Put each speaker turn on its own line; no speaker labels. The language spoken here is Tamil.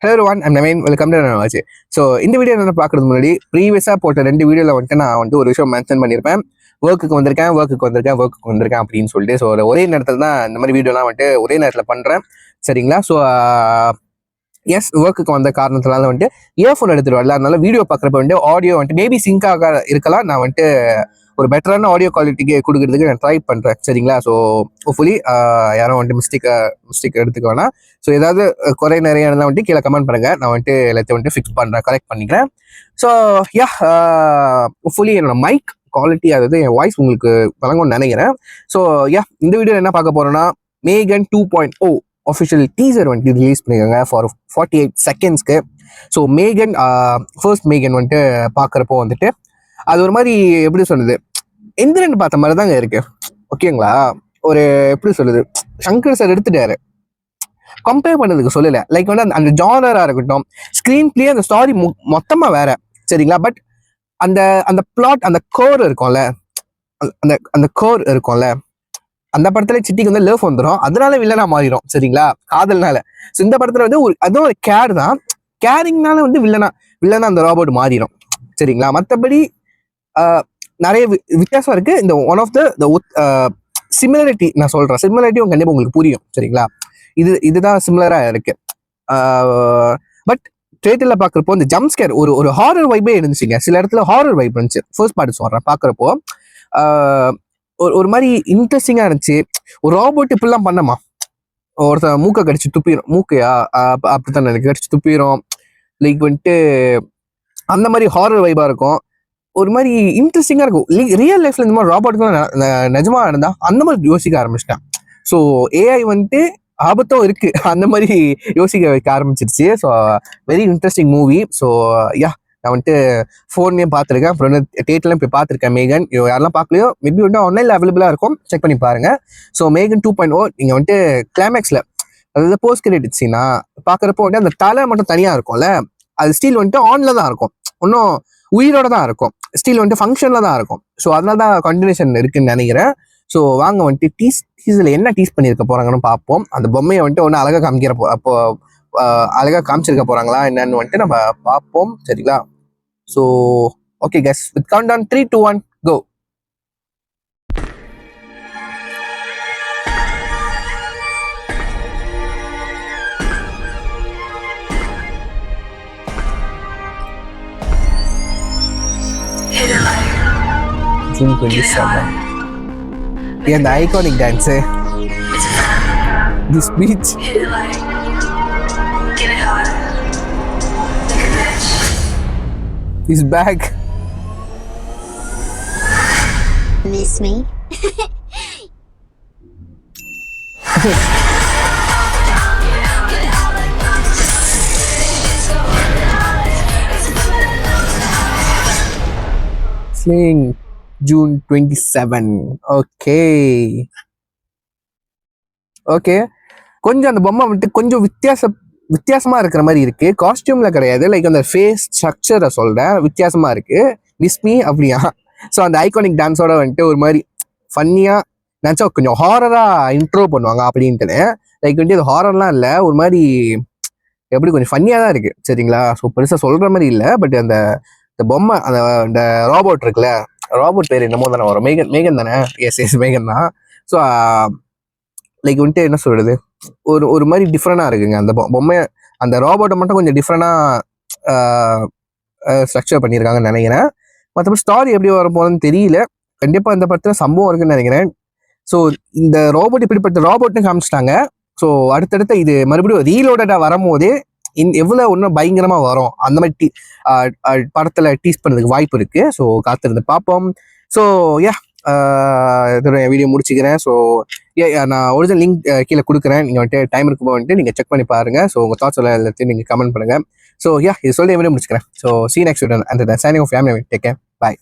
Hello everyone, I'm Naveen. Welcome to Navachu. So இந்த வீடியோ என்ன பார்க்கறதுக்கு முன்னாடி ப்ரீவியஸாக போட்ட 2 வீடியோவில் வந்துட்டு நான் வந்துட்டு ஒரு விஷயம் மென்ஷன் பண்ணியிருப்பேன். ஒர்க்குக்கு வந்திருக்கேன் அப்படின்னு சொல்லிட்டு. ஸோ ஒரே நேரத்தில் தான் இந்த மாதிரி வீடியோலாம் வந்துட்டு ஒரே நேரத்தில் பண்ணுறேன். சரிங்களா? ஸோ எஸ், ஒர்க்குக்கு வந்த காரணத்தினால வந்துட்டு இயர்ஃபோன் எடுத்துட்டு வரல. அதனால வீடியோ பார்க்குறப்ப வந்துட்டு ஆடியோ வந்துட்டு மேபி சிங்காக இருக்கலாம். நான் வந்துட்டு ஒரு பெட்டரான ஆடியோ குவாலிட்டிக்கு கொடுக்கறதுக்கு நான் ட்ரை பண்ணுறேன். சரிங்களா? ஸோ ஹோப்ஃபுல்லி யாரும் வந்துட்டு மிஸ்டேக் எடுத்துக்க வேணாம். ஸோ ஏதாவது குறை நிறைய இருந்தால் வந்துட்டு கீழே கமெண்ட் பண்ணுங்க. நான் வந்துட்டு எல்லாத்தையும் வந்துட்டு ஃபிக்ஸ் பண்ணுறேன், கரெக்ட் பண்ணிக்கிறேன். ஸோ ஹோப்ஃபுல்லி என்னோட மைக் குவாலிட்டி, அதாவது என் வாய்ஸ் உங்களுக்கு வழங்கும்னு நினைக்கிறேன். ஸோ இந்த வீடியோ என்ன பார்க்க போறோம்னா, மேகன் 2.0 ஆஃபிஷியல் டீசர் வந்துட்டு ரிலீஸ் பண்ணியிருக்காங்க ஃபார் 48 செகண்ட்ஸ்க்கு. ஸோ மேகன் ஃபர்ஸ்ட் மேகன் வந்துட்டு பார்க்குறப்போ வந்துட்டு அது ஒரு மாதிரி எப்படி சொல்லுது, எந்திரன் பார்த்த மாதிரி தாங்க இருக்கு. ஓகேங்களா? ஒரு எப்படி சொல்லுது, சங்கர் சார் எடுத்துட்டாரு, கம்பேர் பண்ணதுக்கு சொல்லலை. லைக் வந்து அந்த ஜானரா இருக்கட்டும், ஸ்க்ரீன் பிளே, அந்த ஸ்டாரி மொத்தமா வேற. சரிங்களா? பட் அந்த அந்த பிளாட், அந்த கோர் இருக்கும்ல, அந்த கோர் இருக்கும்ல, அந்த படத்துல சிட்டிக்கு வந்து லவ் வந்துடும், அதனால வில்லனா மாறிடும். சரிங்களா? காதல்னால. ஸோ இந்த படத்துல வந்து அதுவும் ஒரு கேர் தான், கேரிங்னால வந்து வில்லனா அந்த ராபர்ட் மாறிடும். சரிங்களா? மற்றபடி நிறைய வித்தியாசம் இருக்கு. இந்த ஒன் ஆஃப் த சிமிலரிட்டி நான் சொல்றேன், சிமிலரிட்டி கண்டிப்பா உங்களுக்கு புரியும். சரிங்களா? இதுதான் சிமிலரா இருக்கு. பட் தியேட்டர்ல பாக்குறப்போ இந்த ஜம்ப் ஸ்கேர் ஒரு ஹாரர் வைப்பே இருந்துச்சுங்க. சில இடத்துல ஹாரர் வைப் இருந்துச்சு. ஃபர்ஸ்ட் பார்ட் சொல்றேன், பாக்குறப்போ ஒரு மாதிரி இன்ட்ரெஸ்டிங்கா இருந்துச்சு. ஒரு ராபோட் இப்படிலாம் பண்ணமா, ஒருத்தர் மூக்கை கடிச்சு துப்பிடும், மூக்கையா அப்படித்தான் எனக்கு கடிச்சு துப்பிடும். லைக் வந்துட்டு அந்த மாதிரி ஹாரர் வைபா இருக்கும். ஒரு மாதிரி இன்ட்ரெஸ்டிங்கா இருக்கும். ரியல் லைஃப்ல இந்த மாதிரி ராபோட்டுக்குலாம் நிஜமா இருந்தா அந்த மாதிரி யோசிக்க ஆரம்பிச்சிட்டேன். ஸோ ஏஐ வந்துட்டு ஆபத்தும் இருக்கு, அந்த மாதிரி யோசிக்க வைக்க ஆரம்பிச்சிருச்சு. So very interesting movie. So நான் வந்துட்டு ஃபோன்லேயும் பார்த்துருக்கேன், அப்புறம் தியேட்டர்லையும் போய் பார்த்துருக்கேன். மேகன் யாரெல்லாம் பார்க்கலையோ மேபி வந்துட்டு ஆன்லைனில் அவைலபிளாக இருக்கும், செக் பண்ணி பாருங்க. ஸோ மேகன் 2.0 நீங்கள் வந்துட்டு கிளைமேக்ஸில், அதாவது போஸ்ட் கிரெடிட் சீனா பார்க்குறப்போ வந்துட்டு அந்த தலை மட்டும் தனியாக இருக்கும்ல, அது ஸ்டில் வந்துட்டு ஆன்ல தான் இருக்கும், இன்னும் உயிரோட தான் இருக்கும், ஸ்டில் வந்துட்டு ஃபங்க்ஷன்ல தான் இருக்கும். ஸோ அதனால தான் கண்டினியூஷன் இருக்குன்னு நினைக்கிறேன். ஸோ வாங்க வந்துட்டு டீஸ்ல என்ன டீஸ் பண்ணியிருக்க போறாங்கன்னு பார்ப்போம். அந்த பொம்மையை வந்துட்டு ஒன்று அழகா அப்போ அழகா காமிச்சிருக்க போறாங்களா என்னன்னு வந்துட்டு நம்ம பார்ப்போம். சரிங்களா? So okay guess, with countdown 3, 2, 1 go. June 27. Yeah, the iconic dance. This beach. He's back.
Miss me?
Sling. June 27. Okay. கொஞ்சம் அந்த பொம்மை வந்துட்டு கொஞ்சம் வித்தியாசமா இருக்கிற மாதிரி இருக்கு. காஸ்டியூம்ல கிடையாது, லைக் அந்த ஃபேஸ் ஸ்ட்ரக்சரை சொல்றேன், வித்தியாசமா இருக்கு. மிஸ்மி அப்படியா? ஸோ அந்த ஐகானிக் டான்ஸோட வந்துட்டு ஒரு மாதிரி ஃபன்னியா நினச்சா கொஞ்சம் ஹாரரா இன்ட்ரோ பண்ணுவாங்க அப்படின்ட்டு. லைக் வந்துட்டு அது ஹாரர்லாம் இல்லை, ஒரு மாதிரி எப்படி கொஞ்சம் ஃபன்னியா தான் இருக்கு. சரிங்களா? ஸோ பெருசாக சொல்ற மாதிரி இல்லை. பட் அந்த பொம்மை, அந்த ராபோட் இருக்குல்ல, ராபர்ட் பேர் என்னமோ தானே வரும், மேகன் தானே? எஸ் மேகன் தான். ஸோ லைக் வந்துட்டு என்ன சொல்றது, ஒரு மாதிரி டிஃப்ரெண்டா இருக்குங்க அந்த பொம்மை. அந்த ராபர்ட்டை மட்டும் கொஞ்சம் டிஃப்ரெண்டா ஸ்ட்ரக்சர் பண்ணியிருக்காங்கன்னு நினைக்கிறேன். மற்றபடி ஸ்டாரி எப்படி வர போகுதுன்னு தெரியல. கண்டிப்பா இந்த படத்துல சம்பவம் இருக்குன்னு நினைக்கிறேன். ஸோ இந்த ராபர்ட் இப்படிப்பட்ட ராபர்ட்னு காமிச்சிட்டாங்க. ஸோ அடுத்தடுத்து இது மறுபடியும் ரீலோடா வரும்போது எவ்வளவு ஒன்றும் பயங்கரமா வரும், அந்த மாதிரி படத்துல டீஸ் பண்ணதுக்கு வாய்ப்பு இருக்கு. ஸோ காத்திருந்து பார்ப்போம். ஸோ இதோட வீடியோ முடிச்சுக்கிறேன். ஸோ நான் ஒரிஜினல் லிங்க் கீழே கொடுக்குறேன், நீங்க வந்துட்டு டைம் இருக்கும் வந்துட்டு நீங்க செக் பண்ணி பாருங்க. ஸோ உங்க தாட்ஸ் எல்லாத்தையும் நீங்க கமெண்ட் பண்ணுங்க. ஸோ இது சொல்லி வீடியோ முடிச்சுக்கிறேன். So see you next video and the signing of family. Take care. Bye.